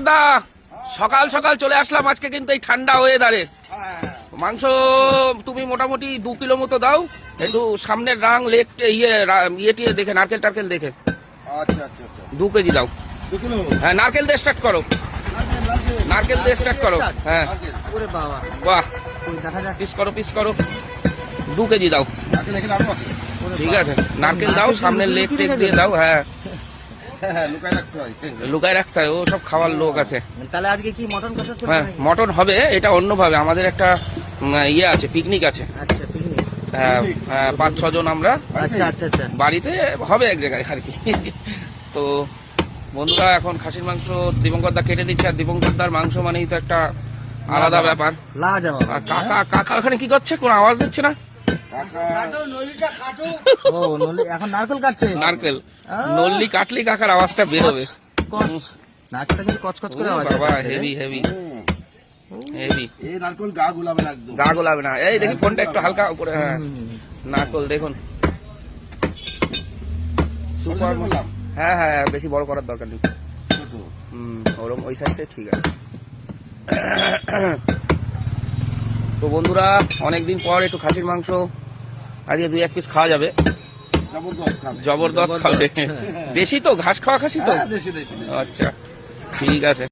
দা সকাল সকাল চলে আসলাম আজকে, কিন্তু এই ঠান্ডা ওয়েদারে মাংস তুমি মোটামুটি 2 কিলো মতো দাও, একটু সামনের রাং লেগ ইয়ে দেখে, নারকেল টারকেল দেখে। আচ্ছা আচ্ছা আচ্ছা 2 কেজি দাও। 2 কিলো? হ্যাঁ, নারকেল দিয়ে স্টার্ট করো, নারকেল দিয়ে স্টার্ট করো। হ্যাঁ, ওরে বাবা, বাহ, দেখা যাক। পিস করো 2 কেজি দাও। নারকেল এখানে আরো আছে। ঠিক আছে, নারকেল দাও, সামনের লেগ টেক দিয়ে দাও। হ্যাঁ, হ্যাঁ, লুকায় রাখতে হয়। লুকায় রাখতে হয়, ও সব খাওয়ার লোক আছে। তাহলে আজকে কি মটন কষা চলবে? হ্যাঁ, মটন হবে, এটা অন্যভাবে। আমাদের একটা ইয়ে আছে, পিকনিক আছে। আচ্ছা, পিকনিক। হ্যাঁ, 5-6 জন আমরা আচ্ছা আচ্ছা আচ্ছা। বাড়িতে হবে এক জায়গায় আর কি। তো বন্ধুরা, এখন খাসির মাংস দিবঙ্কর দা কেটে দিচ্ছে, আর দিবঙ্কর দার মাংস মানেই তো একটা আলাদা ব্যাপার। লাজবাব। আর কাকা ওখানে কি করছে, কোনো আওয়াজ দিচ্ছে না? ও, এখন নারকেল কাটছে। নারকেল নল্লি কাটলি কাকার আওয়াজটা বেরোবে। নারকেলটা কিন্তু কচকচ করে আওয়াজ। বাবা, হেভি হেভি হেভি। এই নারকেল গা গুলাবে না একদম। গা গোলাবে না। এই দেখি ফোনটা একটু হালকা উপরে। হ্যাঁ, নারকেল দেখুন সুপার। বললাম হ্যাঁ হ্যাঁ, বেশি বড় করার দরকার নেই। ছোট। ওরকম ওই সাইজে ঠিক আছে। তো বন্ধুরা, অনেকদিন পর একটু খাসির মাংস আজকে 2-1 পিস খাওয়া যাবে। জবরদস্ত খাবে। জবরদস্ত খাবে। দেশি তো, ঘাস খাওয়া খাসি তো। হ্যাঁ, দেশি দেশি। আচ্ছা, ঠিক আছে।